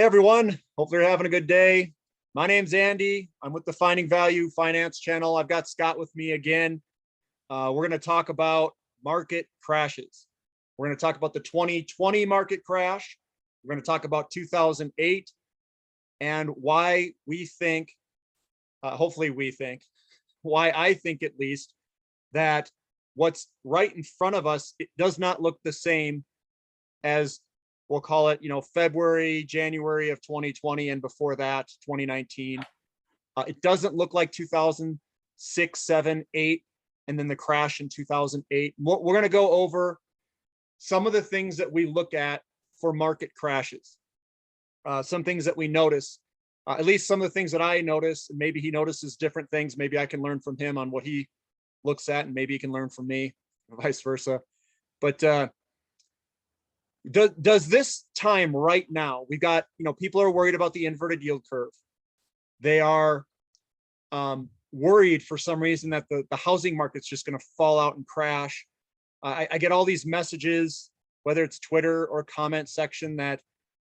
Hey everyone, hopefully you're having a good day. My name's Andy. I'm with the Finding Value Finance channel. I've got Scott with me again. We're going to talk about market crashes. We're going to talk about the 2020 market crash. We're going to talk about 2008 and why we think, hopefully we think, why I think at least, that what's right in front of us, it does not look the same as, we'll call it, February, January of 2020, and before that, 2019. It doesn't look like 2006, 7, 8, and then the crash in 2008. We're going to go over some of the things that we look at for market crashes. Some things that we notice, at least some of the things that I notice, and maybe he notices different things. Maybe I can learn from him on what he looks at, and maybe he can learn from me, or vice versa. But does this time right now, we got, people are worried about the inverted yield curve. They are worried for some reason that the housing market's just going to fall out and crash. I get all these messages, whether it's Twitter or comment section, that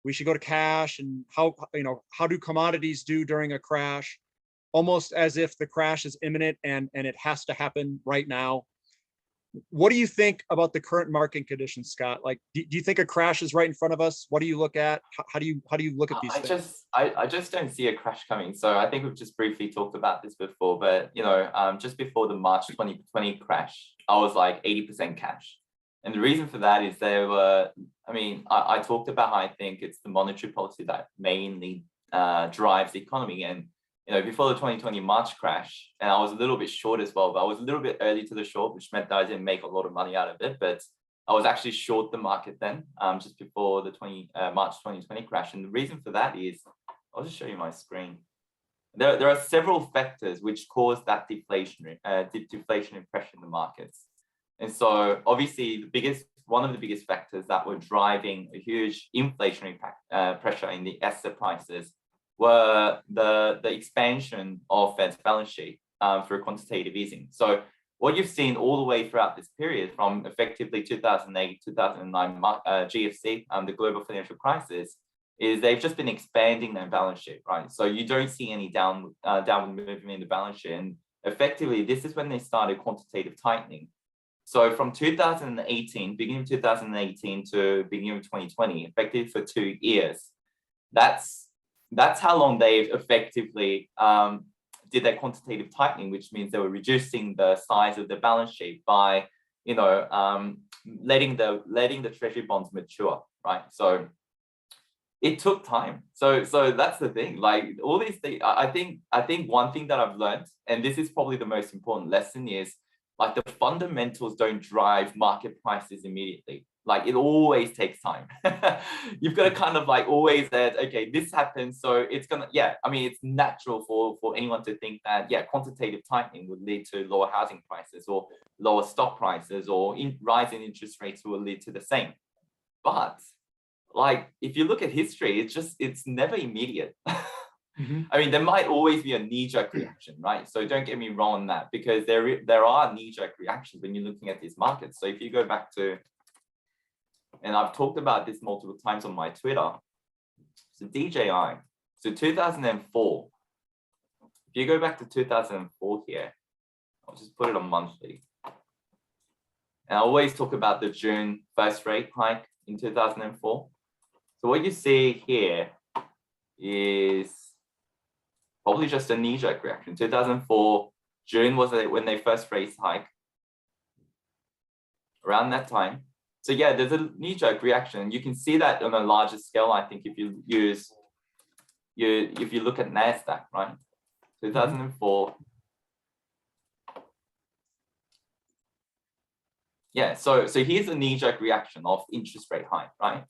we should go to cash, and how do commodities do during a crash, almost as if the crash is imminent and it has to happen right now. What do you think about the current market conditions, Scott? Like, do you think a crash is right in front of us? What do you look at? How do you look at these things? I just don't see a crash coming. So I think we've just briefly talked about this before, but just before the March 2020 crash, I was like 80% cash. And the reason for that is I talked about how I think it's the monetary policy that mainly drives the economy. And before the 2020 March crash, and I was a little bit short as well, but I was a little bit early to the short, which meant that I didn't make a lot of money out of it. But I was actually short the market then, just before the March 2020 crash. And the reason for that is, I'll just show you my screen. There are several factors which cause that deflationary pressure in the markets. And so obviously one of the biggest factors that were driving a huge inflationary pressure in the asset prices were the expansion of Fed's balance sheet through quantitative easing. So what you've seen all the way throughout this period, from effectively 2008, 2009 GFC, the global financial crisis, is they've just been expanding their balance sheet, right? So you don't see any downward movement in the balance sheet. And effectively, this is when they started quantitative tightening. So from 2018, beginning of 2018 to beginning of 2020, effectively for 2 years, that's how long they've effectively did their quantitative tightening, which means they were reducing the size of the balance sheet by, letting the treasury bonds mature, right? So it took time. So that's the thing. Like, all these things, I think one thing that I've learned, and this is probably the most important lesson, is like the fundamentals don't drive market prices immediately. Like, it always takes time. You've got to kind of like always that, okay, this happens, so it's gonna, it's natural for anyone to think that, quantitative tightening would lead to lower housing prices or lower stock prices, or rising interest rates will lead to the same. But like, if you look at history, it's never immediate. Mm-hmm. There might always be a knee-jerk reaction, right? So don't get me wrong on that, because there are knee-jerk reactions when you're looking at these markets. So if you go back to, and I've talked about this multiple times on my Twitter, so DJI, so 2004, if you go back to 2004 here, I'll just put it on monthly. And I always talk about the June first rate hike in 2004. So what you see here is probably just a knee-jerk reaction. 2004, June was when they first raised hike. Around that time. So there's a knee-jerk reaction. You can see that on a larger scale, I think, if you look at NASDAQ, right? 2004. So here's a knee-jerk reaction of interest rate hike, right?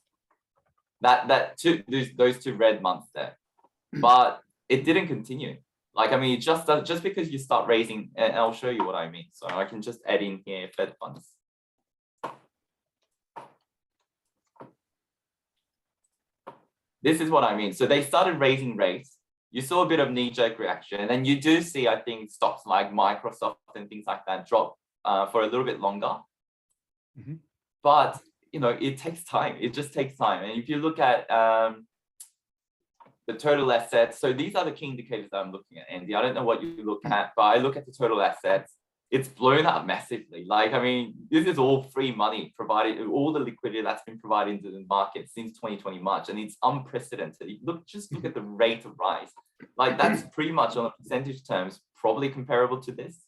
Those 2 red months there. But it didn't continue. Like, just because you start raising, and I'll show you what I mean. So I can just add in here Fed funds. This is what I mean. So they started raising rates. You saw a bit of knee-jerk reaction, and then you do see, I think, stocks like Microsoft and things like that drop for a little bit longer. Mm-hmm. But it takes time. It just takes time. And if you look at the total assets. So these are the key indicators that I'm looking at, Andy. I don't know what you look at, but I look at the total assets. It's blown up massively. Like, I mean, this is all free money provided, all the liquidity that's been provided into the market since 2020 March, and it's unprecedented. Just look at the rate of rise. Like, that's pretty much on a percentage terms, probably comparable to this.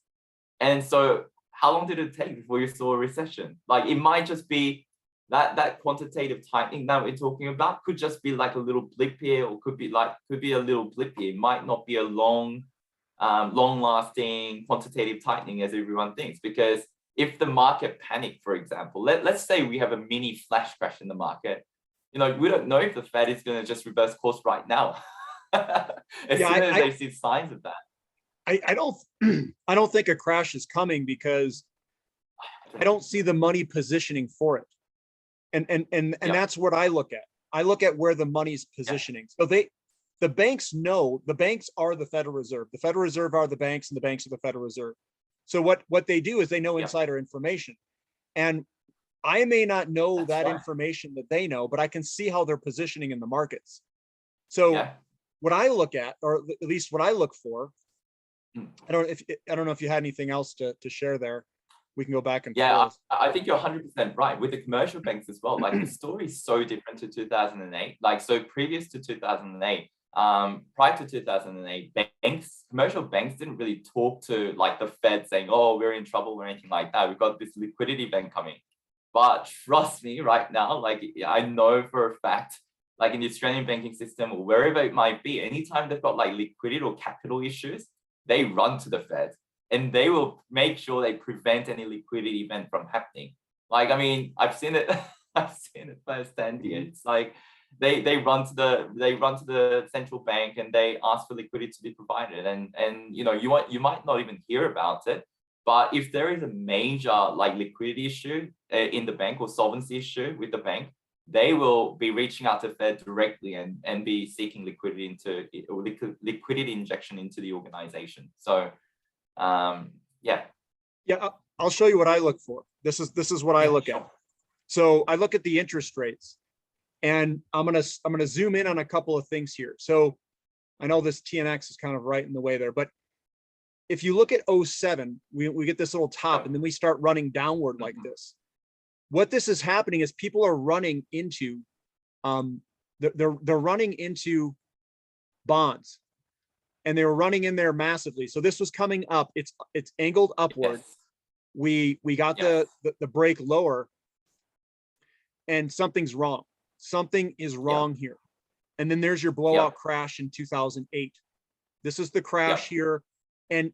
And so how long did it take before you saw a recession? Like, it might just be that quantitative tightening that we're talking about could just be like a little blip here, or could be a little blip here. It might not be a long-lasting quantitative tightening as everyone thinks, because if the market panic, for example, let's say we have a mini flash crash in the market, we don't know if the Fed is going to just reverse course right now. As soon as they see signs of that. I don't think a crash is coming, because I don't see the money positioning for it. And that's what I look at. I look at where the money's positioning. So the banks know, the banks are the Federal Reserve. The Federal Reserve are the banks, and the banks are the Federal Reserve. So what they do is they know insider information. And I may not know that information that they know, but I can see how they're positioning in the markets. So what I look at, or at least what I look for, I don't know if you had anything else to share there. We can go back and forth. I think you're 100% right with the commercial banks as well. Like, the story is so different to 2008. Like, so previous to 2008, prior to 2008, commercial banks didn't really talk to like the Fed saying, oh, we're in trouble or anything like that. We've got this liquidity event coming. But trust me, right now, like, I know for a fact, like in the Australian banking system or wherever it might be, anytime they've got like liquidity or capital issues, they run to the Fed. And they will make sure they prevent any liquidity event from happening. Like, I mean, I've seen it firsthand here. It's like they run to the central bank and they ask for liquidity to be provided. And you might not even hear about it, but if there is a major like liquidity issue in the bank or solvency issue with the bank, they will be reaching out to Fed directly and be seeking liquidity liquidity injection into the organization. So I'll show you what I look for. This is what I look at. So I look at the interest rates, and I'm gonna zoom in on a couple of things here. So I know this TNX is kind of right in the way there, but if you look at 07, we get this little top, and then we start running downward like this. What this is happening is people are running into they're running into bonds. And they were running in there massively. So this was coming up. It's angled upward. We got the break lower, and something's wrong. Something is wrong here. And then there's your blowout crash in 2008. This is the crash here, and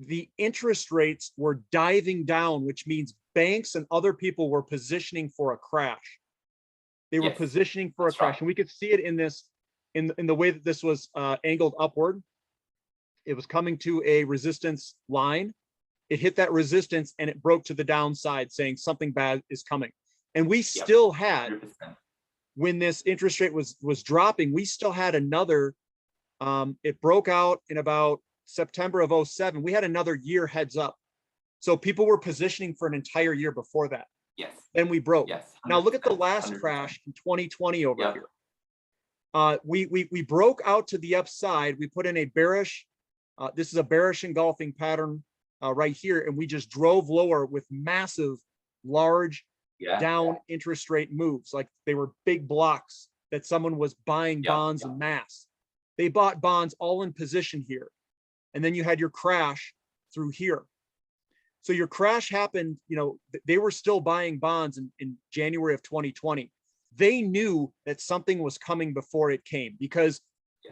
the interest rates were diving down, which means banks and other people were positioning for a crash. They were positioning for a crash, and we could see it in this. In the way that this was angled upward. It was coming to a resistance line. It hit that resistance and it broke to the downside, saying something bad is coming. And we still had, 100%. When this interest rate was dropping, we still had another, it broke out in about September of 07. We had another year heads up. So people were positioning for an entire year before that. Then we broke. Now look at the last 100%. Crash in 2020 over here. We broke out to the upside. We put in a bearish, this is a bearish engulfing pattern right here. And we just drove lower with massive, large down interest rate moves. Like they were big blocks that someone was buying bonds en masse. They bought bonds all in position here. And then you had your crash through here. So your crash happened, they were still buying bonds in January of 2020. They knew that something was coming before it came, because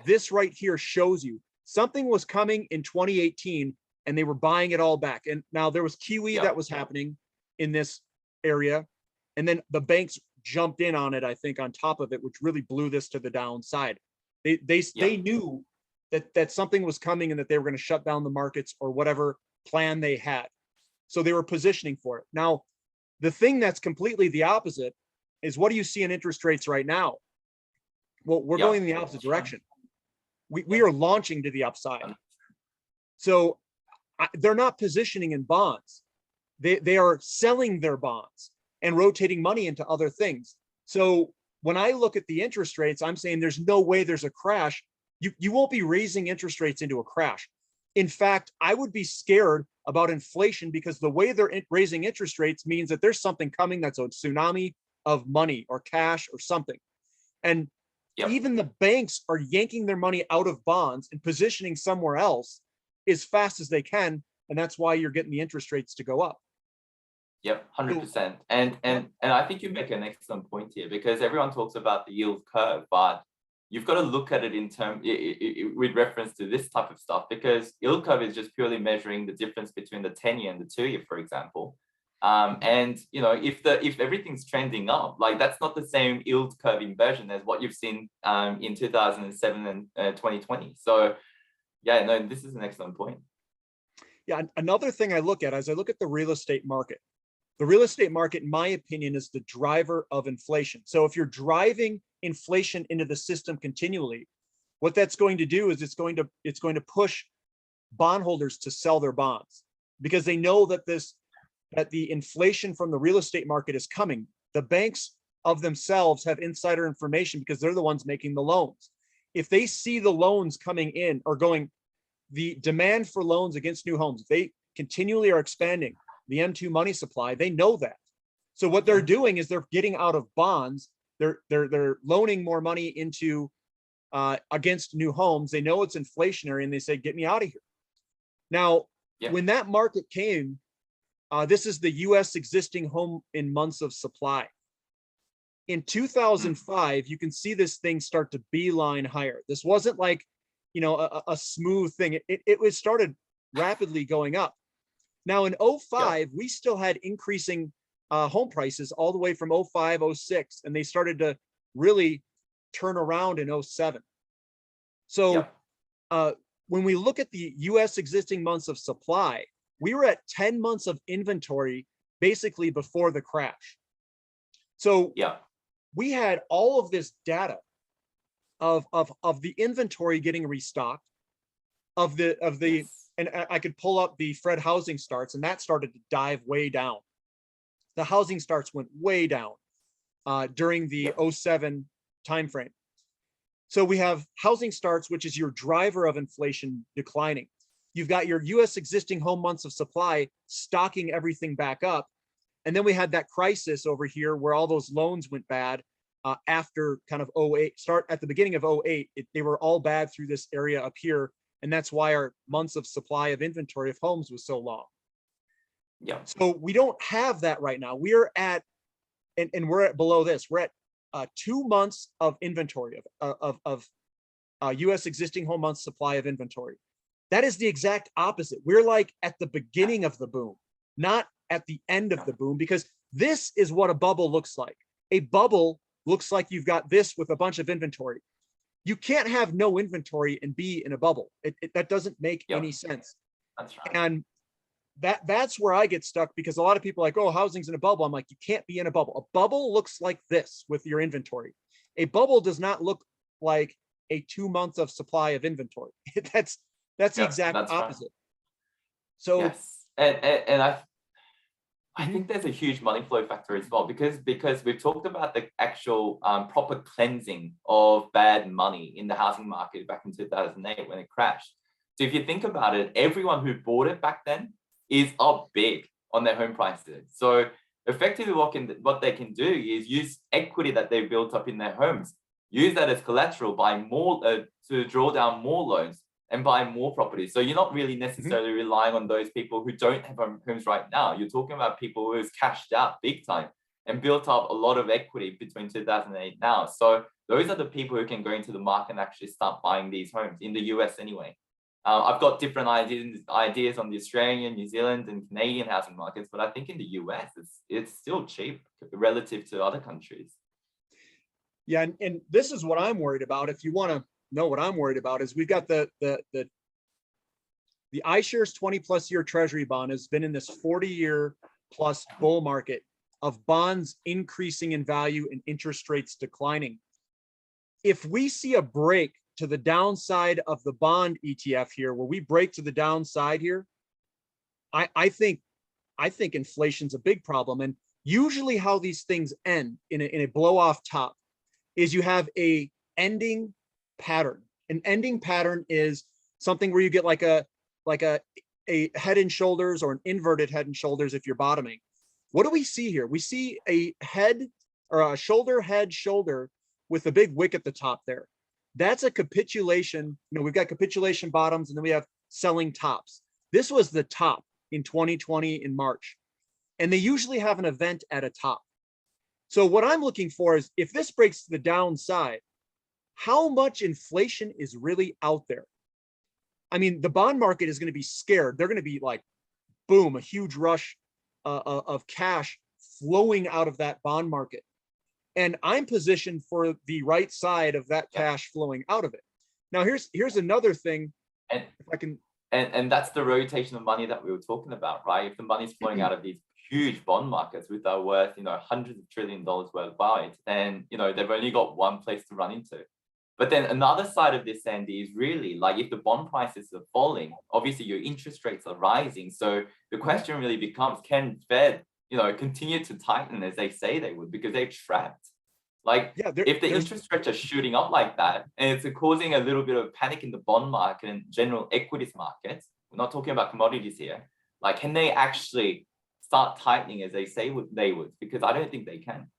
this right here shows you something was coming in 2018 and they were buying it all back. And now there was QE that was happening in this area. And then the banks jumped in on it, I think, on top of it, which really blew this to the downside. They knew that something was coming and that they were going to shut down the markets or whatever plan they had. So they were positioning for it. Now, the thing that's completely the opposite is, what do you see in interest rates right now? Well, we're going in the opposite direction. We are launching to the upside. So they're not positioning in bonds. They are selling their bonds and rotating money into other things. So when I look at the interest rates, I'm saying there's no way there's a crash. You won't be raising interest rates into a crash. In fact, I would be scared about inflation because the way they're raising interest rates means that there's something coming that's a tsunami of money or cash or something. And Yep. even the banks are yanking their money out of bonds and positioning somewhere else as fast as they can. And that's why you're getting the interest rates to go up. Yep, 100%. And I think you make an excellent point here, because everyone talks about the yield curve, but you've got to look at it in with reference to this type of stuff, because yield curve is just purely measuring the difference between the 10-year and the 2-year, for example. And if everything's trending up, like that's not the same yield curve inversion as what you've seen in 2007 and 2020. So yeah, no, this is an excellent point. Yeah, another thing I look at as I look at the real estate market. The real estate market, in my opinion, is the driver of inflation. So if you're driving inflation into the system continually, what that's going to do is it's going to push bondholders to sell their bonds, because they know that the inflation from the real estate market is coming. The banks of themselves have insider information because they're the ones making the loans. If they see the loans coming in or going, the demand for loans against new homes, they continually are expanding the M2 money supply, they know that. So what they're doing is they're getting out of bonds. They're loaning more money into against new homes. They know it's inflationary and they say, get me out of here. Now, when that market came, this is the US existing home in months of supply. In 2005, you can see this thing start to beeline higher. This wasn't like, a smooth thing. It started rapidly going up. Now in 05, we still had increasing home prices all the way from 05, 06, and they started to really turn around in 07. So when we look at the US existing months of supply, we were at 10 months of inventory basically before the crash. So we had all of this data of the inventory getting restocked, and I could pull up the Fred housing starts, and that started to dive way down. The housing starts went way down during the 07 timeframe. So we have housing starts, which is your driver of inflation, declining. You've got your US existing home months of supply stocking everything back up. And then we had that crisis over here where all those loans went bad after kind of 08, start at the beginning of 08. They were all bad through this area up here. And that's why our months of supply of inventory of homes was so long. So we don't have that right now. We're at, and we're at below this, we're at 2 months of inventory of US existing home months supply of inventory. That is the exact opposite. We're like at the beginning of the boom, not at the end of the boom, because this is what a bubble looks like. A bubble looks like you've got this with a bunch of inventory. You can't have no inventory and be in a bubble. That doesn't make any sense. That's right. And that's where I get stuck, because a lot of people are like, oh, housing's in a bubble. I'm like, you can't be in a bubble. A bubble looks like this with your inventory. A bubble does not look like a 2 months of supply of inventory. That's the exact opposite. Right. So yes, and I think there's a huge money flow factor as well, because we've talked about the actual proper cleansing of bad money in the housing market back in 2008 when it crashed. So if you think about it, everyone who bought it back then is up big on their home prices. So effectively what they can do is use equity that they've built up in their homes, use that as collateral, buy more to draw down more loans and buy more properties. So you're not really necessarily relying on those people who don't have homes right now. You're talking about people who's cashed out big time and built up a lot of equity between 2008 now. So those are the people who can go into the market and actually start buying these homes in the US anyway. I've got different ideas on the Australian, New Zealand, and Canadian housing markets, but I think in the US, it's still cheap relative to other countries. Yeah, and this is what I'm worried about. If you want to know what I'm worried about, is we've got the iShares 20+ year Treasury bond has been in this 40-year plus bull market of bonds increasing in value and interest rates declining. If we see a break to the downside of the bond ETF here, where we break to the downside here, I think inflation's a big problem. And usually how these things end in a blow off top is you have a ending pattern. An ending pattern is something where you get like a head and shoulders or an inverted head and shoulders if you're bottoming. What do we see here? We see a head or a shoulder, head, shoulder with a big wick at the top there. That's a capitulation. We've got capitulation bottoms and then we have selling tops. This was the top in 2020 in March. And they usually have an event at a top. So what I'm looking for is if this breaks to the downside, how much inflation is really out there? I mean, the bond market is going to be scared. They're going to be like, boom, a huge rush of cash flowing out of that bond market. And I'm positioned for the right side of that cash flowing out of it. Now, here's another thing. And if I can, and that's the rotation of money that we were talking about, right? If the money's flowing out of these huge bond markets with our worth, hundreds of trillion dollars worldwide, then they've only got one place to run into. But then another side of this, Sandy, is really like if the bond prices are falling, obviously your interest rates are rising. So the question really becomes, can Fed, continue to tighten as they say they would, because they're trapped. Like if the interest rates are shooting up like that, and it's causing a little bit of panic in the bond market and general equities markets, we're not talking about commodities here. Like, can they actually start tightening as they say they would? Because I don't think they can.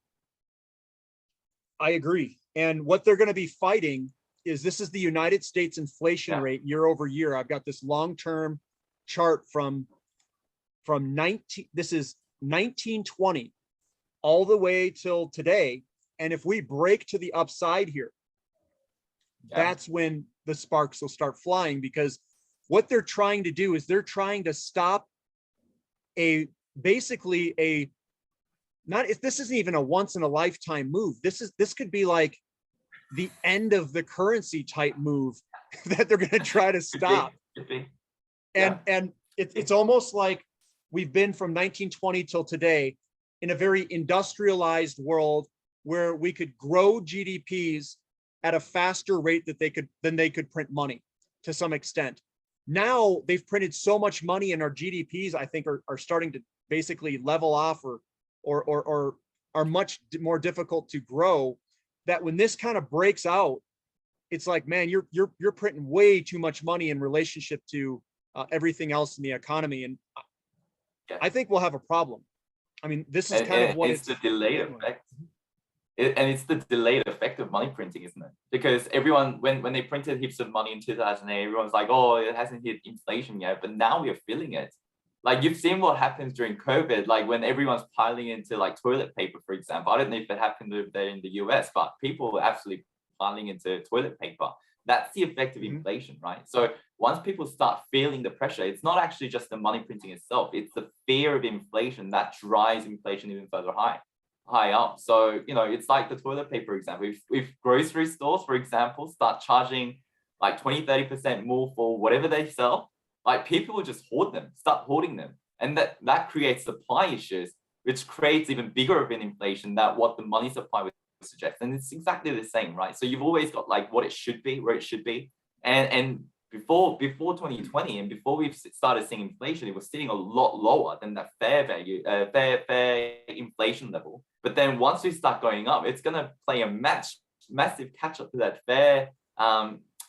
I agree. And what they're going to be fighting is this is the United States inflation rate year over year. I've got this long-term chart from 1920 all the way till today. And if we break to the upside here, that's when the sparks will start flying, because what they're trying to do is they're trying to stop this isn't even a once in a lifetime move. This could be like the end of the currency type move that they're going to try to stop. And it's almost like we've been from 1920 till today in a very industrialized world where we could grow GDPs at a faster rate than they could print money to some extent. Now they've printed so much money and our GDPs, I think, are starting to basically level off or are much more difficult to grow, that when this kind of breaks out, it's like, man, you're printing way too much money in relationship to everything else in the economy. And I think we'll have a problem. I mean, this is kind of what it's the delayed effect. And it's the delayed effect of money printing, isn't it? Because everyone, when they printed heaps of money in 2008, everyone's like, oh, it hasn't hit inflation yet. But now we are feeling it. Like, you've seen what happens during COVID, like when everyone's piling into like toilet paper, for example. I don't know if it happened over there in the US, but people were absolutely piling into toilet paper. That's the effect of inflation, right? So once people start feeling the pressure, it's not actually just the money printing itself. It's the fear of inflation that drives inflation even further high up. So, it's like the toilet paper example. If grocery stores, for example, start charging like 20-30% more for whatever they sell, like people will just start hoarding them. And that creates supply issues, which creates even bigger of an inflation than what the money supply would suggest. And it's exactly the same, right? So you've always got like what it should be, where it should be. And before 2020 and before we've started seeing inflation, it was sitting a lot lower than that fair inflation level. But then once we start going up, it's going to play a massive catch up to that fair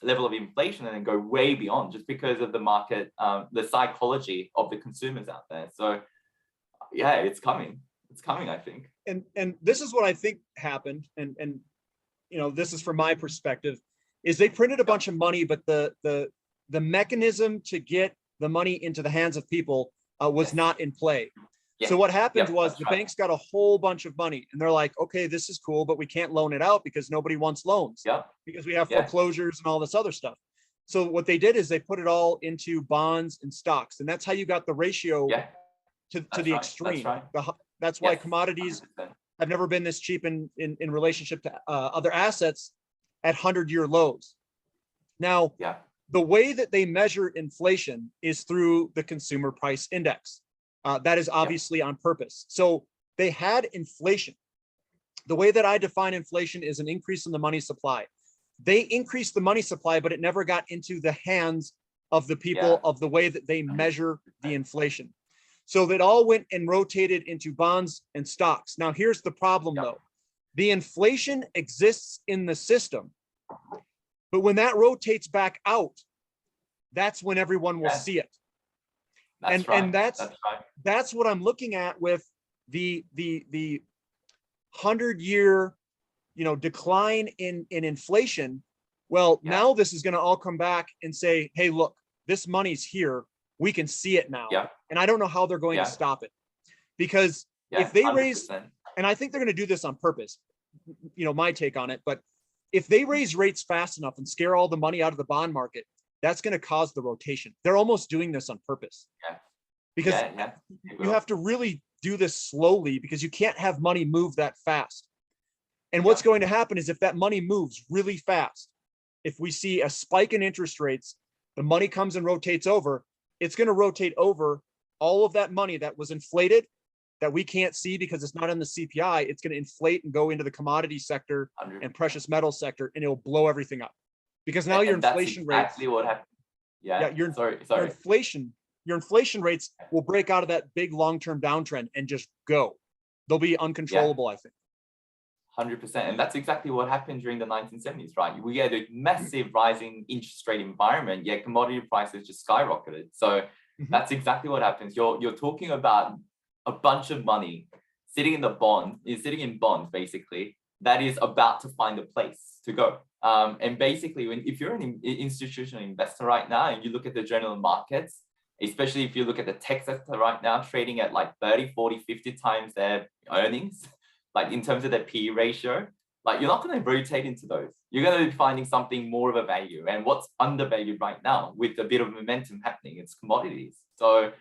level of inflation and then go way beyond, just because of the market, the psychology of the consumers out there. So yeah, it's coming, I think. And this is what I think happened. And this is from my perspective, is they printed a bunch of money, but the mechanism to get the money into the hands of people was not in play. So what happened was the banks got a whole bunch of money and they're like, okay, this is cool, but we can't loan it out because nobody wants loans because we have foreclosures and all this other stuff. So what they did is they put it all into bonds and stocks. And that's how you got the ratio to the extreme. That's why commodities have never been this cheap in relationship to other assets at 100-year lows. Now, the way that they measure inflation is through the consumer price index. That is obviously on purpose. So they had inflation. The way that I define inflation is an increase in the money supply. They increased the money supply, but it never got into the hands of the people of the way that they measure the inflation. So that all went and rotated into bonds and stocks. Now, here's the problem though. The inflation exists in the system, but when that rotates back out, that's when everyone will see it. That's And right. That's right. that's what I'm looking at with the 100-year, decline in inflation. Well, Yeah. now this is going to all come back and say, hey, look, this money's here. We can see it now. Yeah. And I don't know how they're going to stop it, because Yeah. if they 100%. raise, and I think they're going to do this on purpose, my take on it, but if they raise rates fast enough and scare all the money out of the bond market, that's going to cause the rotation. They're almost doing this on purpose. Yeah. Because you you have to really do this slowly, because you can't have money move that fast. And what's going to happen is if that money moves really fast, if we see a spike in interest rates, the money comes and rotates over, it's going to rotate over all of that money that was inflated, that we can't see because it's not in the CPI. It's going to inflate and go into the commodity sector 100%. and precious metal sector, and it'll blow everything up. Because now your inflation rates. That's exactly what happened. Yeah. Your Sorry. Your inflation rates will break out of that big long-term downtrend and just go. They'll be uncontrollable, I think. 100%. And that's exactly what happened during the 1970s, right? We had a massive rising interest rate environment, yet commodity prices just skyrocketed. So that's exactly what happens. You're talking about a bunch of money sitting in bonds, basically, that is about to find a place to go. And basically, if you're an institutional investor right now and you look at the general markets, especially if you look at the tech sector right now, trading at like 30, 40, 50 times their earnings, like in terms of their PE ratio, like you're not going to rotate into those. You're going to be finding something more of a value. And what's undervalued right now with a bit of momentum happening, it's commodities. So,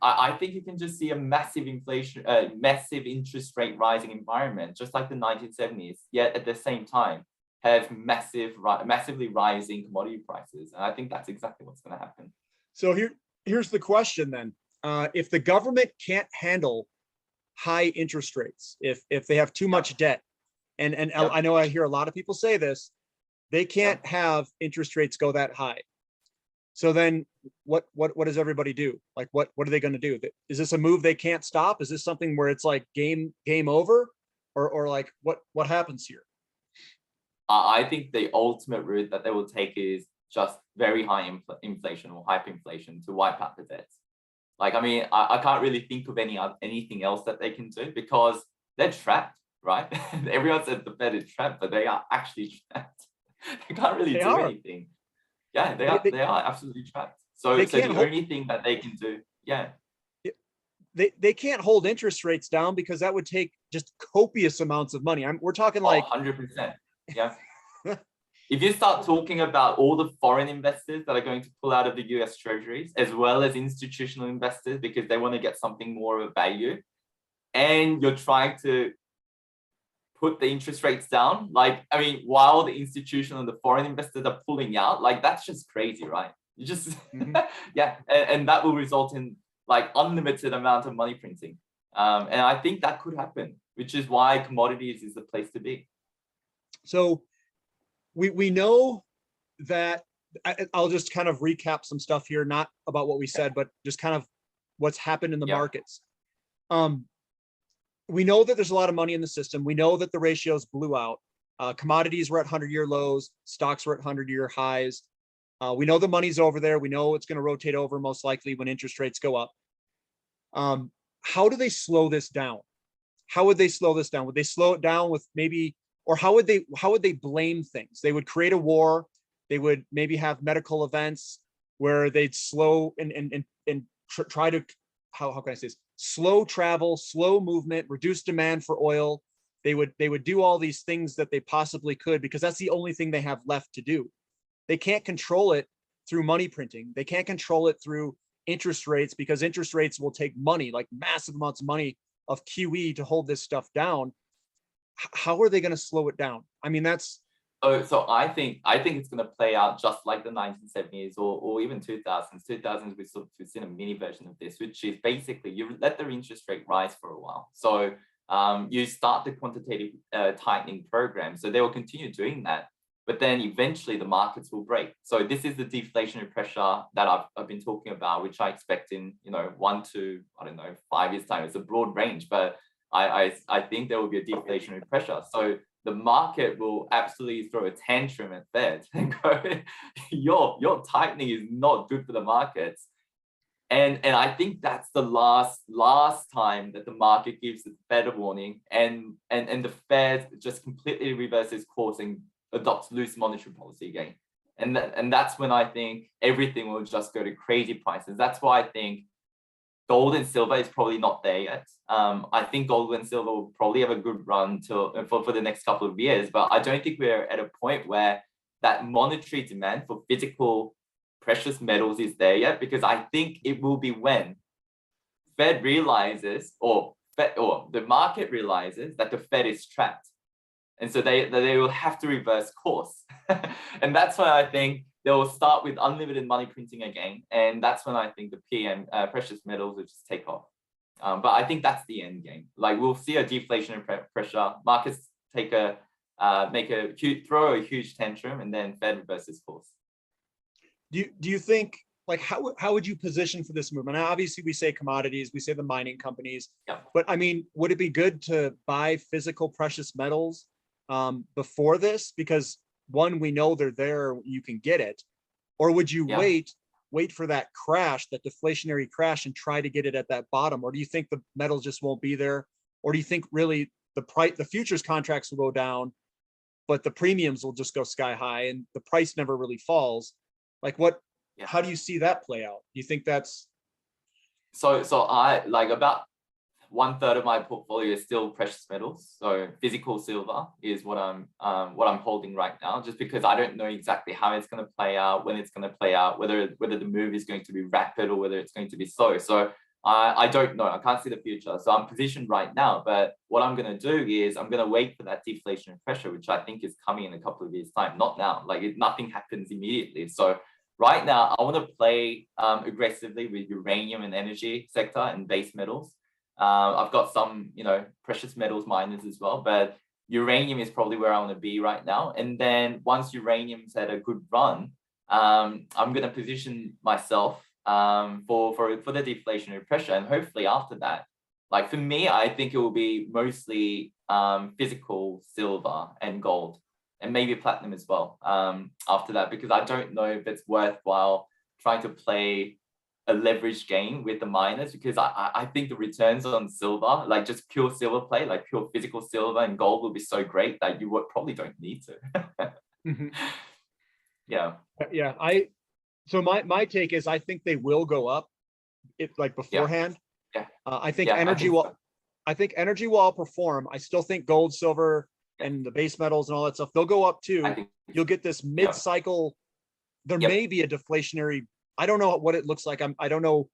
I think you can just see a massive inflation, massive interest rate rising environment, just like the 1970s, yet at the same time have massively rising commodity prices. And I think that's exactly what's going to happen. So here's the question then. If the government can't handle high interest rates, if they have too much debt, and I know I hear a lot of people say this, they can't have interest rates go that high. So then what does everybody do? Like, what are they going to do? Is this a move they can't stop? Is this something where it's like game over, or like what happens here? I think the ultimate route that they will take is just very high inflation or hyperinflation to wipe out the debts. Like, I mean, I can't really think of anything else that they can do, because they're trapped, right? Everyone says the Fed is trapped, but they are actually trapped. They can't really do anything. Yeah, they are absolutely trapped. So the only thing that they can do, they can't hold interest rates down, because that would take just copious amounts of money. We're talking like 100%. Yeah. If you start talking about all the foreign investors that are going to pull out of the US treasuries, as well as institutional investors, because they want to get something more of a value, and you're trying to put the interest rates down, like, I mean, while the institutional and the foreign investors are pulling out, like, that's just crazy, right? You just, and that will result in like unlimited amount of money printing. And I think that could happen, which is why commodities is the place to be. So we know that, I'll just kind of recap some stuff here, not about what we said, but just kind of what's happened in the markets. We know that there's a lot of money in the system. We know that the ratios blew out. Commodities were at 100-year lows. Stocks were at 100-year highs. We know the money's over there. We know it's going to rotate over most likely when interest rates go up. How do they slow this down? How would they slow this down? Would they slow it down with maybe, or how would they blame things? They would create a war. They would maybe have medical events where they'd slow and try to, how can I say this? Slow travel, slow movement, reduce demand for oil. They would do all these things that they possibly could, because that's the only thing they have left to do. They can't control it through money printing. They can't control it through interest rates, because interest rates will take money, like massive amounts of money of QE to hold this stuff down. How are they going to slow it down? I mean, that's. So I think it's going to play out just like the 1970s or even 2000s. 2000s, we've seen a mini version of this, which is basically you let the interest rate rise for a while. So you start the quantitative tightening program. So they will continue doing that, but then eventually the markets will break. So this is the deflationary pressure that I've been talking about, which I expect in 1 to 5 years time. It's a broad range, but I think there will be a deflationary pressure. So the market will absolutely throw a tantrum at Fed and go, your tightening is not good for the markets. And I think that's the last time that the market gives the Fed a warning, and the Fed just completely reverses course and adopts loose monetary policy again. And that's when I think everything will just go to crazy prices. That's why I think gold and silver is probably not there yet. I think gold and silver will probably have a good run for the next couple of years, but I don't think we're at a point where that monetary demand for physical precious metals is there yet, because I think it will be when Fed realizes, or the market realizes that the Fed is trapped. And so they will have to reverse course. And that's why I think they will start with unlimited money printing again. And that's when I think the PM precious metals will just take off. But I think that's the end game. Like, we'll see a deflationary pressure, markets throw a huge tantrum, and then Fed reverses course. Do you think, like, how would you position for this movement? Now, obviously, we say commodities, we say the mining companies, yeah. But I mean, would it be good to buy physical precious metals before this? Because one, we know they're there, you can get it. Or would you wait for that crash, that deflationary crash, and try to get it at that bottom? Or do you think the metals just won't be there? Or do you think really the futures contracts will go down, but the premiums will just go sky high and the price never really falls? Like, how do you see that play out? Do you think that's so I like about 1/3 of my portfolio is still precious metals. So physical silver is what I'm holding right now, just because I don't know exactly how it's going to play out, when it's going to play out, whether the move is going to be rapid or whether it's going to be slow. So I don't know. I can't see the future. So I'm positioned right now. But what I'm going to do is I'm going to wait for that deflationary pressure, which I think is coming in a couple of years' time. Not now. Like, nothing happens immediately. So right now, I want to play aggressively with uranium and energy sector and base metals. I've got some, precious metals miners as well, but uranium is probably where I want to be right now. And then once uranium's had a good run, I'm going to position myself for the deflationary pressure. And hopefully after that, like, for me, I think it will be mostly physical silver and gold, and maybe platinum as well after that, because I don't know if it's worthwhile trying to play a leverage game with the miners, because I think the returns on silver, like just pure silver play, like pure physical silver and gold, will be so great that you probably don't need to. Mhm. Yeah. So my take is, I think they will go up, like beforehand. Yeah. I think energy will outperform. I still think gold, silver, and the base metals and all that stuff, they'll go up too. You'll get this mid-cycle. There may be a deflationary. I don't know what it looks like. I don't know.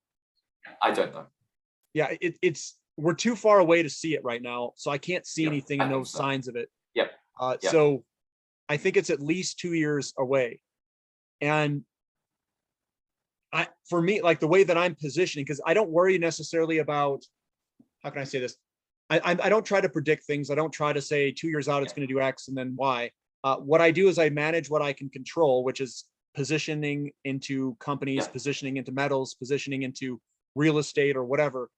I don't know. Yeah, we're too far away to see it right now, so I can't see anything and no signs of it. So I think it's at least 2 years away. And for me, like, the way that I'm positioning, because I don't worry necessarily about, how can I say this? I don't try to predict things. I don't try to say 2 years out it's going to do X and then Y. What I do is I manage what I can control, which is positioning into companies, positioning into metals, positioning into real estate or whatever.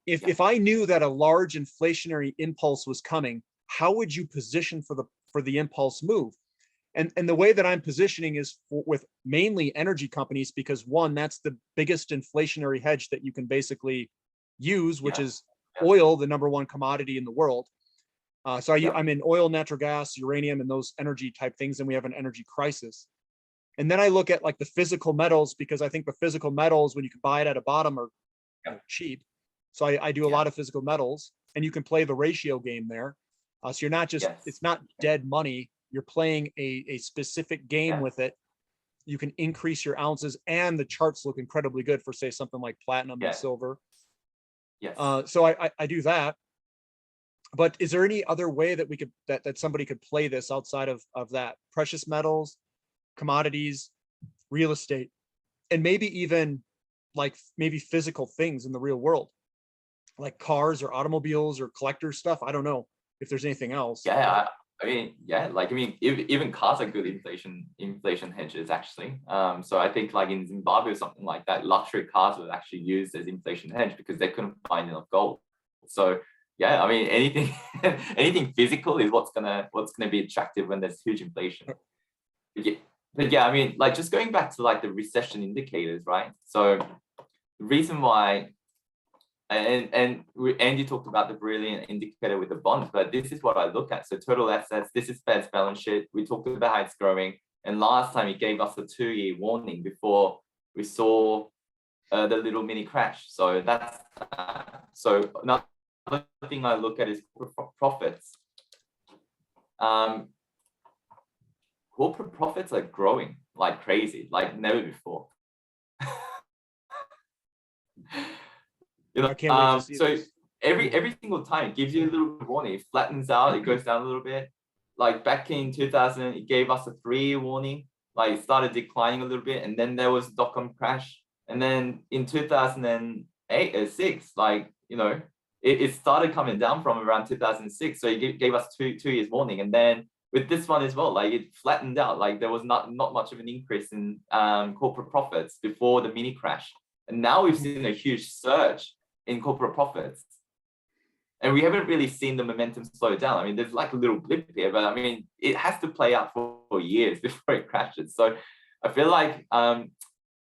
If I knew that a large inflationary impulse was coming, how would you position for the impulse move? And the way that I'm positioning is with mainly energy companies, because one, that's the biggest inflationary hedge that you can basically use, which is oil, the #1 commodity in the world. I'm in oil, natural gas, uranium, and those energy type things, and we have an energy crisis. And then I look at, like, the physical metals, because I think the physical metals, when you can buy it at a bottom, are cheap. So I do a lot of physical metals, and you can play the ratio game there. So you're not just, it's not dead money. You're playing a specific game with it. You can increase your ounces, and the charts look incredibly good for, say, something like platinum and silver. So I do that. But is there any other way that we could, that somebody could play this outside of that? Precious metals, commodities, real estate, and maybe even maybe physical things in the real world, like cars or automobiles or collector stuff. I don't know if there's anything else. Even cars are good inflation hedges, actually. So I think, like, in Zimbabwe or something like that, luxury cars were actually used as inflation hedge because they couldn't find enough gold. So yeah, I mean, anything anything physical is what's gonna be attractive when there's huge inflation. But yeah, I mean, like just going back to like the recession indicators, right? So the reason why, Andy talked about the brilliant indicator with the bonds, but this is what I look at. So total assets, this is Fed's balance sheet. We talked about how it's growing. And last time he gave us a 2-year warning before we saw the little mini crash. So that's, so another thing I look at is profits. Corporate profits are growing like crazy, like never before. You know, I can't wait to see so this. every single time it gives you a little warning. It flattens out, it goes down a little bit. Like back in 2000, it gave us a 3-year warning. Like it started declining a little bit, and then there was a dot-com crash. And then in 2008 or 6, like, you know, it started coming down from around 2006. So it gave us two years warning. And then with this one as well, like it flattened out. Like there was not much of an increase in corporate profits before the mini crash. And now we've seen a huge surge in corporate profits. And we haven't really seen the momentum slow down. I mean, there's like a little blip here, but I mean, it has to play out for years before it crashes. So I feel like,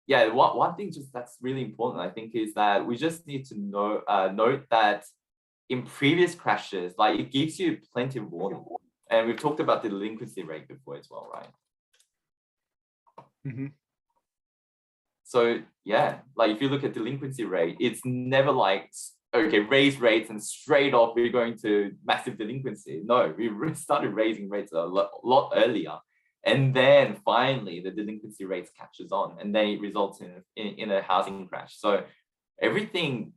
yeah, one thing just that's really important, I think, is that we just need to know, note that in previous crashes, like it gives you plenty of warning. And we've talked about the delinquency rate before as well, right? Mm-hmm. So yeah, like if you look at delinquency rate, it's never like, okay, raise rates and straight off we're going to massive delinquency. No, we started raising rates a lot earlier. And then finally the delinquency rates catches on, and then it results in a housing crash. So everything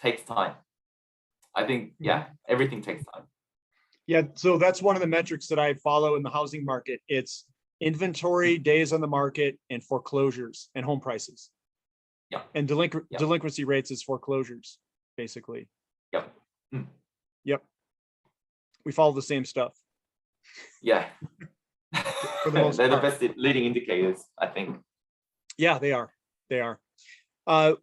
takes time. I think, yeah, everything takes time. Yeah, so that's one of the metrics that I follow in the housing market. It's inventory, days on the market, and foreclosures and home prices. Yeah. And delinquency rates is foreclosures, basically. Yep. Yep. We follow the same stuff. Yeah. For the most They're part. the best leading indicators, I think. Yeah, they are. They are. Do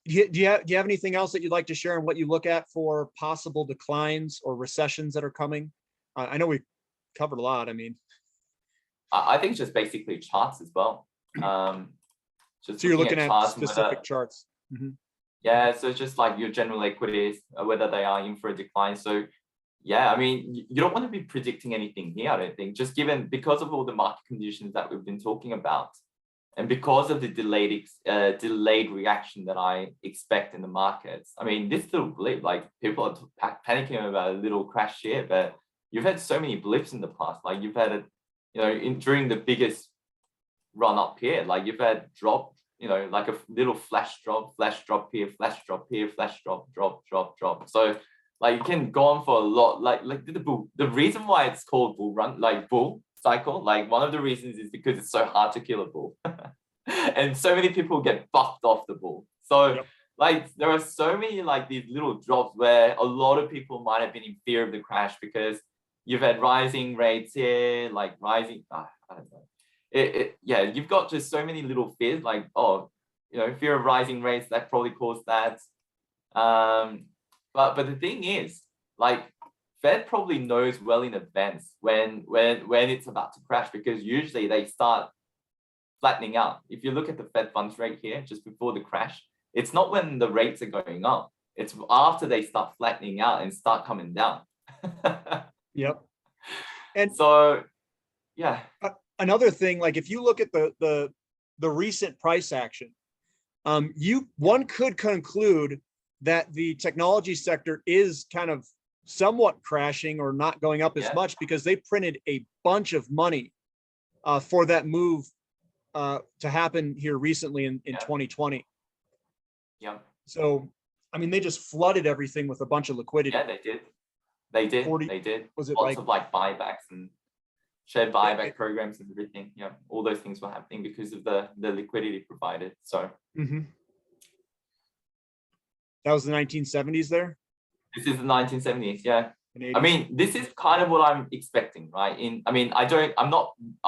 you have anything else that you'd like to share on what you look at for possible declines or recessions that are coming? I know we covered a lot. I mean, I think it's just basically charts as well. Just so you're looking at charts specific charts. Mm-hmm. Yeah, so it's just like your general equities, whether they are in for a decline. So yeah, I mean, you don't want to be predicting anything here, I don't think, just because of all the market conditions that we've been talking about, and because of the delayed reaction that I expect in the markets. I mean, this little blip, like people are panicking about a little crash here, but you've had so many blips in the past. Like you've had during the biggest run up here, like you've had drop, like a little flash drop here, flash drop here, flash drop. So like you can go on for a lot, like the reason why it's called bull run, like bull cycle, like one of the reasons is because it's so hard to kill a bull. And so many people get buffed off the bull. So like there are so many like these little drops where a lot of people might have been in fear of the crash because you've had rising rates here, like rising, I don't know. Yeah, you've got just so many little fears, like, fear of rising rates, that probably caused that. But the thing is, like, Fed probably knows well in advance when it's about to crash, because usually they start flattening out. If you look at the Fed funds rate here, just before the crash, it's not when the rates are going up. It's after they start flattening out and start coming down. Yep. And so, yeah. Another thing, like if you look at the recent price action, one could conclude that the technology sector is kind of somewhat crashing or not going up as much because they printed a bunch of money for that move to happen here recently in 2020. Yeah. So, I mean, they just flooded everything with a bunch of liquidity. Yeah, they did. They did. Was it lots of like buybacks and share buyback programs and everything? Yeah, all those things were happening because of the liquidity provided. So that was the 1970s there. This is the 1970s. Yeah. I mean, this is kind of what I'm expecting, right? I'm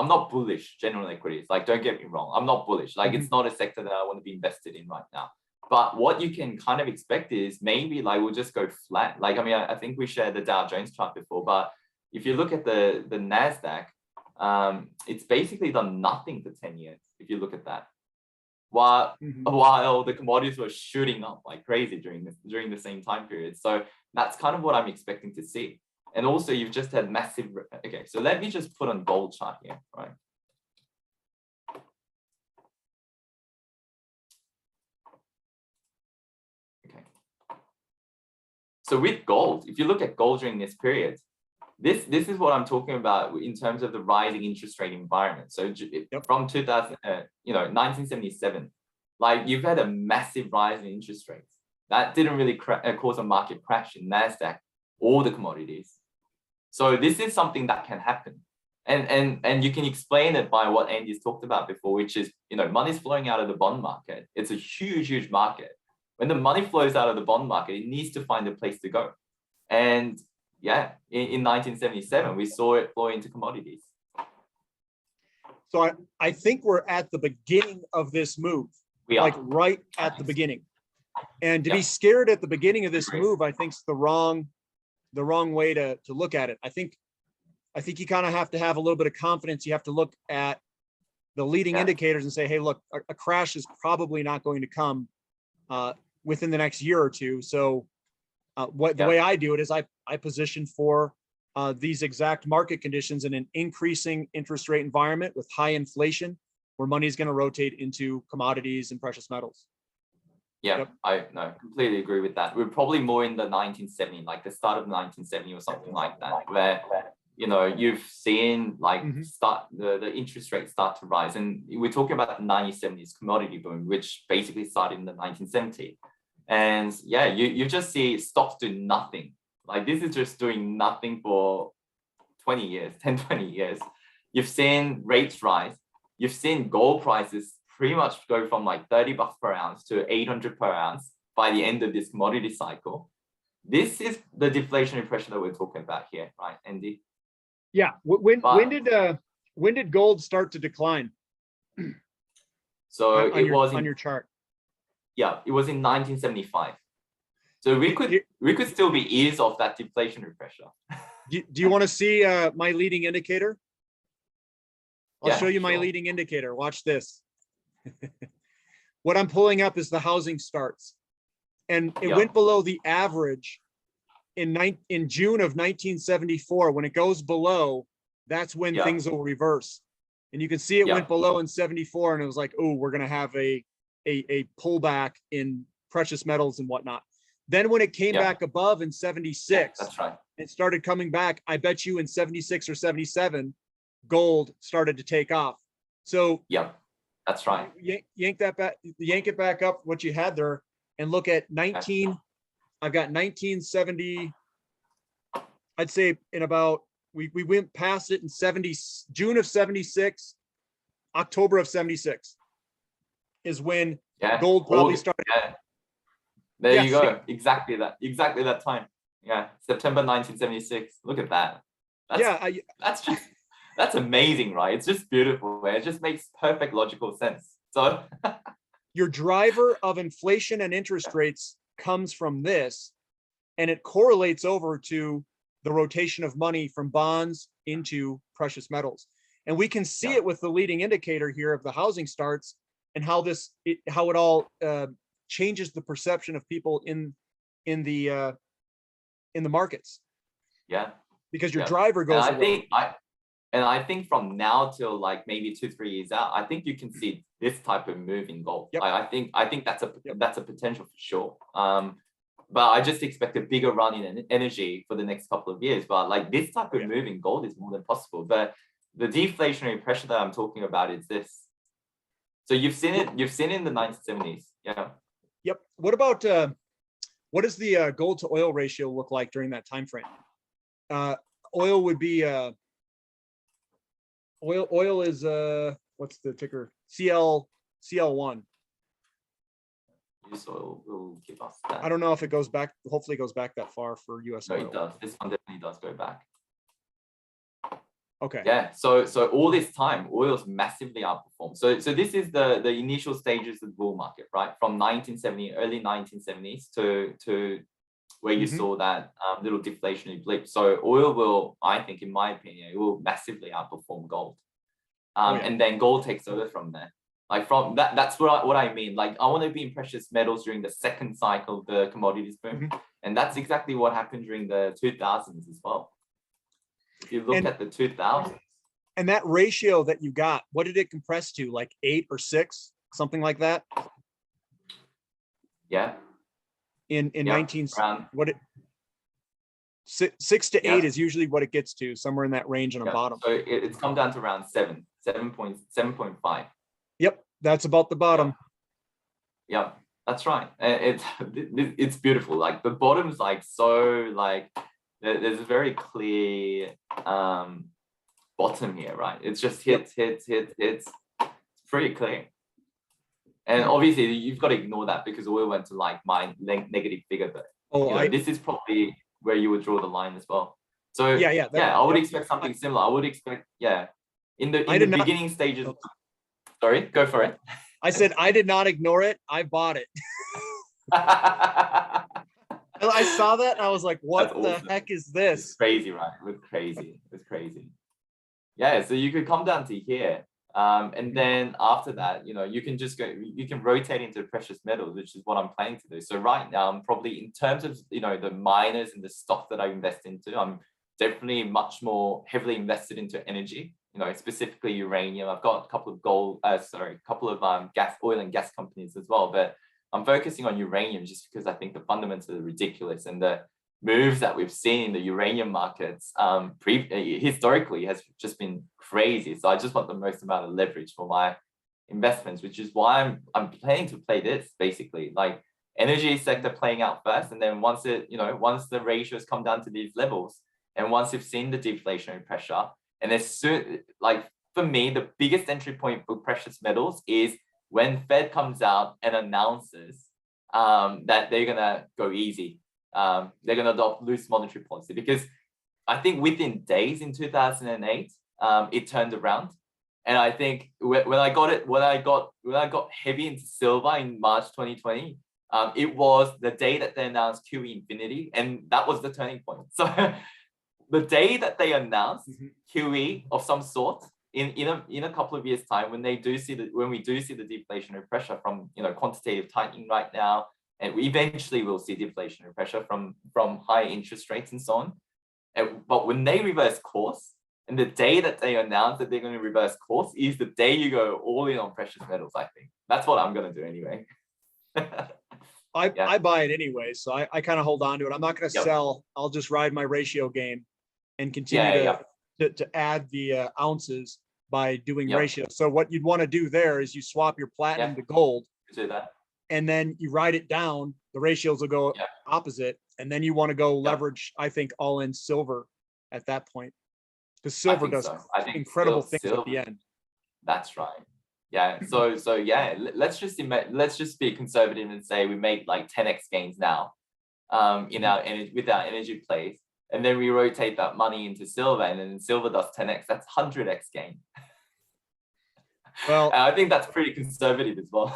not bullish general equities. Like, don't get me wrong. I'm not bullish. Like, it's not a sector that I want to be invested in right now. But what you can kind of expect is maybe like we'll just go flat. Like, I mean, I think we shared the Dow Jones chart before, but if you look at the NASDAQ, it's basically done nothing for 10 years, if you look at that. While the commodities were shooting up like crazy during the same time period. So that's kind of what I'm expecting to see. And also you've just had massive, okay, so let me just put on gold chart here, right? Okay. So with gold, if you look at gold during this period, this is what I'm talking about in terms of the rising interest rate environment. So from 1977, like you've had a massive rise in interest rates. That didn't really cause a market crash in NASDAQ or the commodities. So this is something that can happen. And you can explain it by what Andy's talked about before, which is, money's flowing out of the bond market. It's a huge, huge market. When the money flows out of the bond market, it needs to find a place to go. And yeah, in 1977, we saw it flow into commodities. So I think we're at the beginning of this move. We are. Like right at the beginning. And to be scared at the beginning of this move, I think is the wrong way to look at it. I think you kind of have to have a little bit of confidence. You have to look at the leading indicators and say, hey, look, a crash is probably not going to come within the next year or two. So the way I do it is I position for these exact market conditions in an increasing interest rate environment with high inflation, where money is going to rotate into commodities and precious metals. Yeah, I completely agree with that. We're probably more in the 1970, like the start of 1970 or something like that, where you've seen like the interest rates start to rise. And we're talking about the 1970s commodity boom, which basically started in the 1970s. And yeah, you just see stocks do nothing. Like this is just doing nothing for 20 years, 10, 20 years. You've seen rates rise. You've seen gold prices pretty much go from like $30 per ounce to $800 per ounce by the end of this commodity cycle. This is the deflationary pressure that we're talking about here, right, Andy? Yeah. When did gold start to decline? So on your chart. Yeah, it was in 1975. So we could still be eased off that deflationary pressure. Do you want to see my leading indicator? I'll show you my leading indicator. Watch this. What I'm pulling up is the housing starts, and it went below the average in June of 1974. When it goes below, that's when things will reverse. And you can see it went below in 74, and it was like, oh, we're going to have a pullback in precious metals and whatnot. Then when it came back above in 76, that's right, it started coming back. I bet you in 76 or 77, gold started to take off. So that's right. Yank it back up what you had there and look at I've got 1970. I'd say in about, we went past it in June of 76, October of 76 is when gold probably started. There you go. Exactly that time. Yeah. September 1976. Look at that. That's amazing, right? It's just beautiful. It just makes perfect logical sense. So your driver of inflation and interest rates comes from this, and it correlates over to the rotation of money from bonds into precious metals. And we can see it with the leading indicator here of the housing starts and how it all changes the perception of people in the markets. Yeah. Because your driver goes away. And I think from now till like maybe 2-3 years out, I think you can see this type of move in gold. I think that's a potential for sure. But I just expect a bigger run in energy for the next couple of years. But like this type of move in gold is more than possible. But the deflationary pressure that I'm talking about is this. So you've seen it in the 1970s. Yeah. Yep. What about what does the gold to oil ratio look like during that time frame? Oil would be oil is what's the ticker? CL1. US oil will give us that. I don't know if it goes back. Hopefully it goes back that far for US oil. No, it does. This one definitely does go back. Okay. Yeah, so all this time, oil's massively outperformed. So this is the initial stages of the bull market, right? From 1970, early 1970s to where you Mhm. saw that little deflationary blip. So oil will, I think, in my opinion, it will massively outperform gold. Oh yeah. And then gold takes over from there. Like from that, that's what I mean. Like I want to be in precious metals during the second cycle of the commodities boom. Mhm. And that's exactly what happened during the 2000s as well. If you look And at the 2000s, and that ratio that you got, what did it compress to? Like 8 or 6, something like that? yeah, In yeah, 19 around, what it 6 to 8 yeah, is usually what it gets to, somewhere in that range on the yeah. bottom. So it's come down to around 7.5. Yep, that's about the Yeah, bottom. yeah, that's right. And it's beautiful. Like the bottom's like so like there's a very clear bottom here, right? It's just Yep. hits. It's pretty clear. And Hmm. obviously you've got to ignore that because oil went to like my negative figure, but Oh, this is probably where you would draw the line as well. So yeah, that, yeah, I would yep. expect something similar. I would expect, yeah, in the I in the did not. beginning stages. Oh, Sorry, go for it. I said I did not ignore it. I bought it. I saw that and I was like, That's what the awesome. heck is It's this? crazy, right? It was crazy. It was crazy. Yeah, so you could come down to here. And then after that, you can just go, you can rotate into precious metals, which is what I'm planning to do. So right now, I'm probably in terms of, the miners and the stock that I invest into, I'm definitely much more heavily invested into energy, specifically uranium. I've got a couple of oil and gas companies as well, but I'm focusing on uranium just because I think the fundamentals are ridiculous and the moves that we've seen in the uranium markets historically has just been crazy. So I just want the most amount of leverage for my investments, which is why I'm planning to play this basically, like energy sector playing out first, and then once once the ratios come down to these levels, and once you've seen the deflationary pressure, and there's soon, like for me, the biggest entry point for precious metals is when Fed comes out and announces that they're gonna go easy. They're going to adopt loose monetary policy, because I think within days in 2008, it turned around. And I think when I got heavy into silver in March 2020, it was the day that they announced QE infinity, and that was the turning point. So the day that they announced QE of some sort, in a couple of years' time, when we do see the deflationary pressure from quantitative tightening right now, and we eventually will see deflationary pressure from high interest rates and so on. But when they reverse course, and the day that they announce that they're going to reverse course is the day you go all in on precious metals. I think that's what I'm going to do anyway. I buy it anyway, so I kind of hold on to it. I'm not going to Yep. sell. I'll just ride my ratio game and continue Yeah, to add the ounces by doing Yep. ratio. So what you'd want to do there is you swap your platinum Yeah. to gold, do that. and then you ride it down. The ratios will go Yeah. opposite, and then you want to go Yep. leverage, I think, all in silver at that point, because I silver think does so. I think incredible things at silver. the end. That's right. Yeah. So yeah, let's just be conservative and say we make like 10x gains now, in our energy with our energy plays, and then we rotate that money into silver, and then silver does 10x. That's 100x gain. Well, And I think that's pretty conservative as well.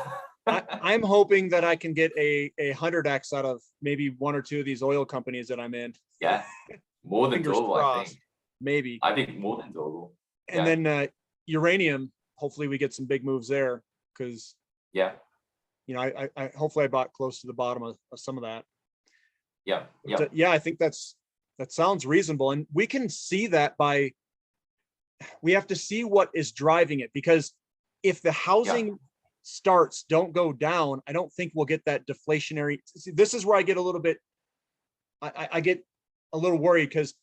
I'm hoping that I can get a 100x out of maybe one or two of these oil companies that I'm in. Yeah, more than Fingers doable. crossed, maybe. I think more than doable. And Yeah. then uranium, hopefully we get some big moves there, because Yeah. I hopefully I bought close to the bottom of some of that. Yeah. But, Yeah. yeah, I think that sounds reasonable, and we can see that we have to see what is driving it, because if the housing starts don't go down, I don't think we'll get that deflationary. See, this is where I get a little bit, I get a little worried, because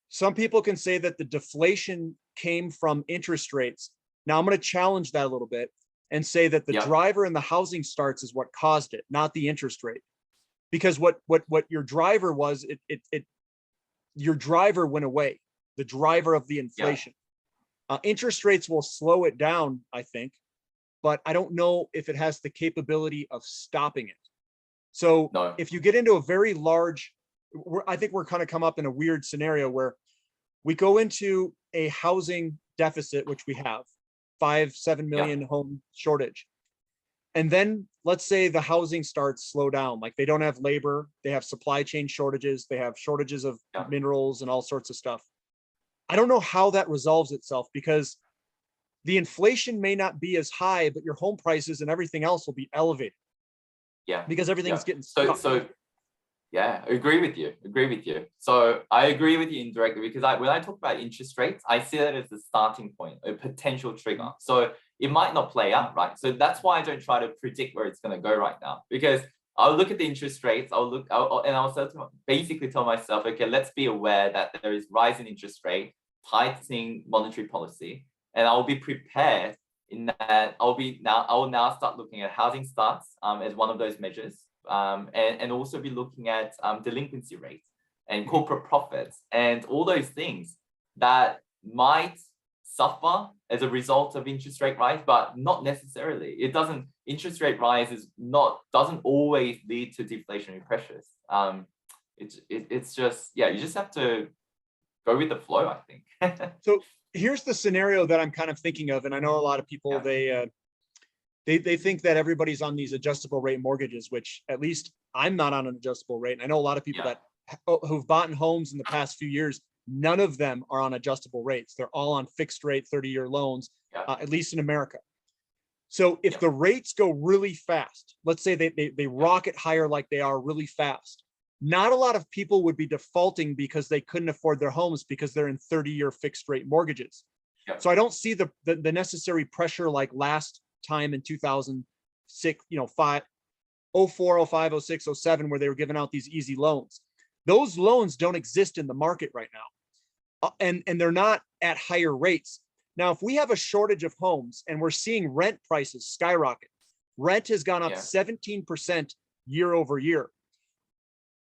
some people can say that the deflation came from interest rates. Now I'm going to challenge that a little bit and say that the driver in the housing starts is what caused it, not the interest rate. Because what your driver was, your driver went away, the driver of the inflation. Interest rates will slow it down, I think, but I don't know if it has the capability of stopping it. So if you get into a very large, I think we're kind of come up in a weird scenario where we go into a housing deficit, which we have 7 million home shortage. And then let's say the housing starts slow down, like they don't have labor, they have supply chain shortages, they have shortages of minerals and all sorts of stuff. I don't know how that resolves itself, because the inflation may not be as high, but your home prices and everything else will be elevated. Yeah. Because everything's getting so yeah, agree with you. So I agree with you indirectly, because when I talk about interest rates, I see that as the starting point, a potential trigger. So it might not play out, right? So that's why I don't try to predict where it's going to go right now, because I'll look at the interest rates, I'll basically tell myself, okay, let's be aware that there is rising interest rate, tightening monetary policy, and I'll be prepared in that I will now start looking at housing starts as one of those measures. And also be looking at delinquency rates and corporate profits and all those things that might suffer as a result of interest rate rise, but not necessarily. Interest rate rise doesn't always lead to deflationary pressures. It's just, you just have to go with the flow, I think. So here's the scenario that I'm kind of thinking of, and I know a lot of people, they think that everybody's on these adjustable rate mortgages, which at least I'm not on an adjustable rate. And I know a lot of people that who've bought homes in the past few years, none of them are on adjustable rates. They're all on fixed rate 30-year loans, at least in America. So if the rates go really fast, let's say they rocket higher like they are really fast, not a lot of people would be defaulting because they couldn't afford their homes because they're in 30-year fixed rate mortgages. So I don't see the necessary pressure like last time in 2006, 04, 05, 06, 07, where they were giving out these easy loans. Those loans don't exist in the market right now. And they're not at higher rates. Now, if we have a shortage of homes and we're seeing rent prices skyrocket, rent has gone up 17% year over year.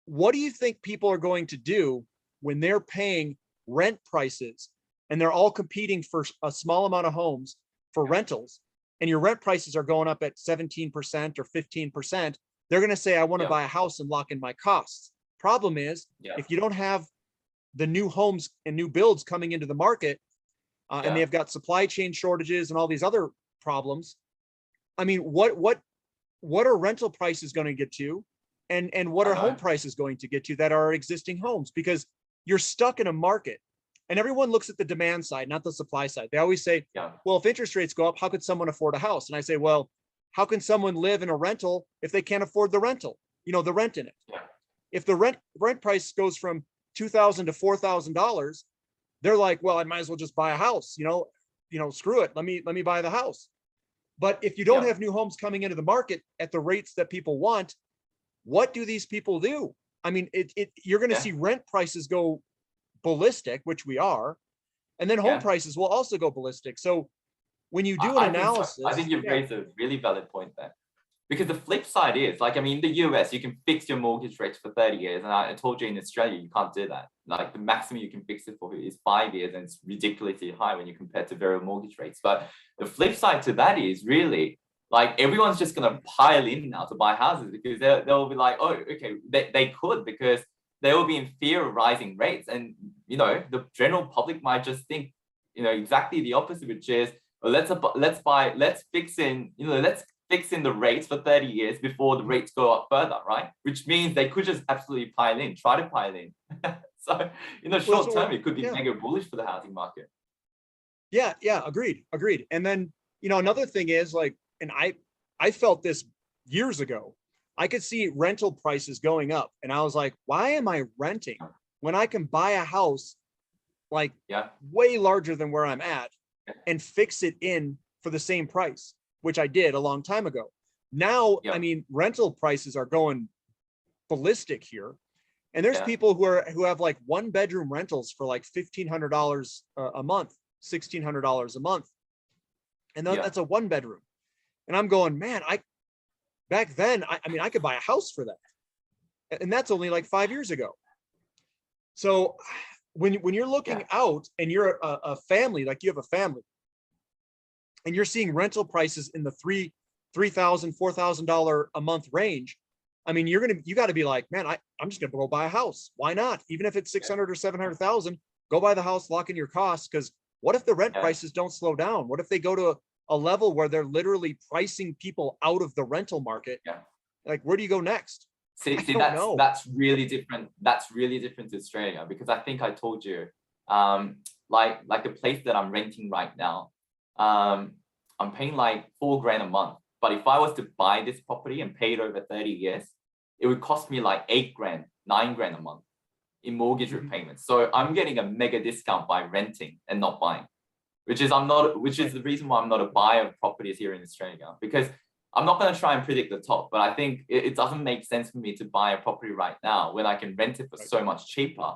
What do you think people are going to do when they're paying rent prices and they're all competing for a small amount of homes for rentals, and your rent prices are going up at 17% or 15%, they're going to say, I want to buy a house and lock in my costs. Problem is, if you don't have the new homes and new builds coming into the market, and they've got supply chain shortages and all these other problems, I mean, what are rental prices going to get to? And what are home prices going to get to that are existing homes? Because you're stuck in a market. And everyone looks at the demand side, not the supply side. They always say, well, if interest rates go up, how could someone afford a house? And I say, well, how can someone live in a rental if they can't afford the rental, the rent in it? If the rent price goes from $2,000 to $4,000, they're like, well, I might as well just buy a house, screw it. Let me buy the house. But if you don't have new homes coming into the market at the rates that people want, what do these people do? I mean, you're going to see rent prices go ballistic, which we are, and then home prices will also go ballistic. So when you do an analysis, I think you've raised a really valid point there, because the flip side is, like, I mean, in the US, you can fix your mortgage rates for 30 years. And I told you in Australia, you can't do that. Like, the maximum you can fix it for is 5 years, and it's ridiculously high when you compare to variable mortgage rates. But the flip side to that is really, like, everyone's just going to pile in now to buy houses, because they'll be like, oh, okay, they could, because they will be in fear of rising rates. And, the general public might just think, exactly the opposite, which is, well, let's fix in the rates for 30 years before the rates go up further, right? Which means they could just absolutely try to pile in. So in the short term, it could be mega bullish for the housing market. Yeah, agreed. And then, another thing is, like, and I felt this years ago, I could see rental prices going up, and I was like, why am I renting when I can buy a house like way larger than where I'm at and fix it in for the same price, which I did a long time ago. Now, I mean, rental prices are going ballistic here. And there's people who have like 1-bedroom rentals for like $1,500 a month, $1,600 a month. And that's a 1-bedroom. And I'm going, man, back then, I mean, I could buy a house for that. And that's only like 5 years ago. So when you're looking out and you're a family, like you have a family, and you're seeing rental prices in the $3,000, $4,000 a month range, I mean, you got to be like, man, I'm just gonna go buy a house. Why not? Even if it's 600 or 700,000, go buy the house, lock in your costs. Because what if the rent prices don't slow down? What if they go to a level where they're literally pricing people out of the rental market? Like, where do you go next? See, know. that's really different. That's really different to Australia, because I think I told you, like the place that I'm renting right now, I'm paying like $4,000 a month. But if I was to buy this property and pay it over 30 years, it would cost me like $8,000, $9,000 a month in mortgage repayments. So I'm getting a mega discount by renting and not buying, which is the reason why I'm not a buyer of properties here in Australia, because I'm not going to try and predict the top, but I think it doesn't make sense for me to buy a property right now when I can rent it for so much cheaper,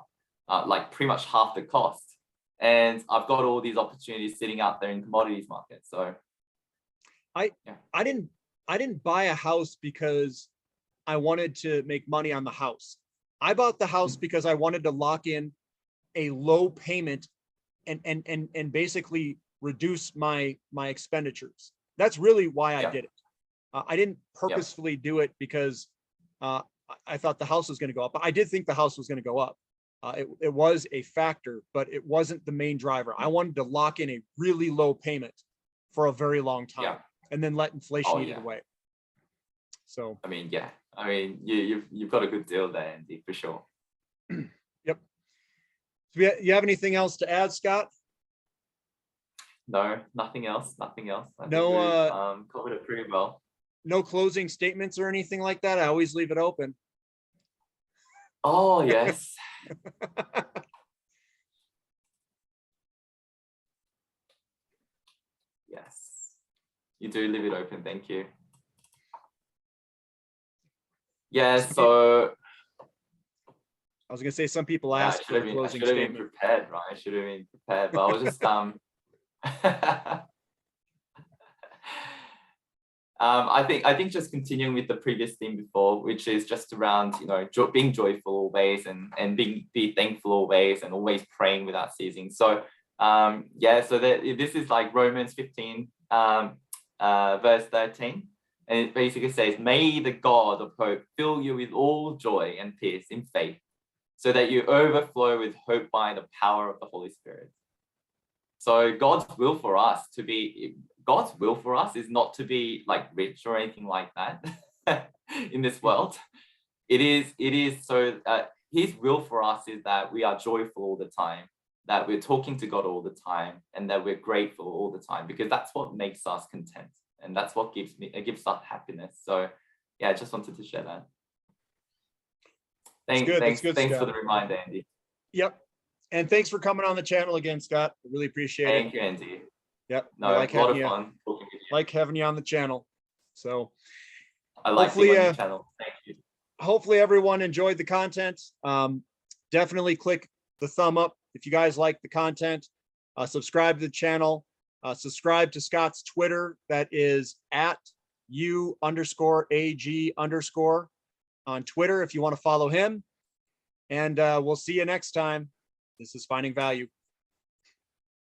like pretty much half the cost. And I've got all these opportunities sitting out there in commodities market. So I didn't buy a house because I wanted to make money on the house. I bought the house because I wanted to lock in a low payment and basically reduce my expenditures. That's really why I did it. I didn't purposefully do it because I thought the house was going to go up. I did think the house was going to go up. It was a factor, but it wasn't the main driver. I wanted to lock in a really low payment for a very long time and then let inflation eat it away. So, I mean, you've got a good deal there, Andy, for sure. Yep. So you have anything else to add, Scott? No, nothing else. Nothing else. I No, think we've covered it pretty well. No closing statements or anything like that. I always leave it open. Oh, yes. Yes, you do leave it open. Thank you. Yeah, so I was gonna say some people ask for a closing statement. I should have been prepared, right? I should have been prepared, but I was just I think just continuing with the previous theme before, which is just around, you know, being joyful always and be thankful always and always praying without ceasing. So so this is like Romans 15 verse 13, and it basically says, "May the God of hope fill you with all joy and peace in faith, so that you overflow with hope by the power of the Holy Spirit." So God's will for us is not to be like rich or anything like that in this world. It is so his will for us is that we are joyful all the time, that we're talking to God all the time, and that we're grateful all the time, because that's what makes us content, and that's what gives us happiness. So yeah, I just wanted to share that. Thanks for the reminder, Andy. Yep. And thanks for coming on the channel again, Scott. I really appreciate it. Thank you, Andy. Yep. No, a lot of fun talking with you. Like having you on the channel. So I like being on the channel. Thank you. Hopefully everyone enjoyed the content. Definitely click the thumb up if you guys like the content. Subscribe to the channel. Subscribe to Scott's Twitter. That is @U_AG_ on Twitter if you want to follow him. And we'll see you next time. This is Finding Value.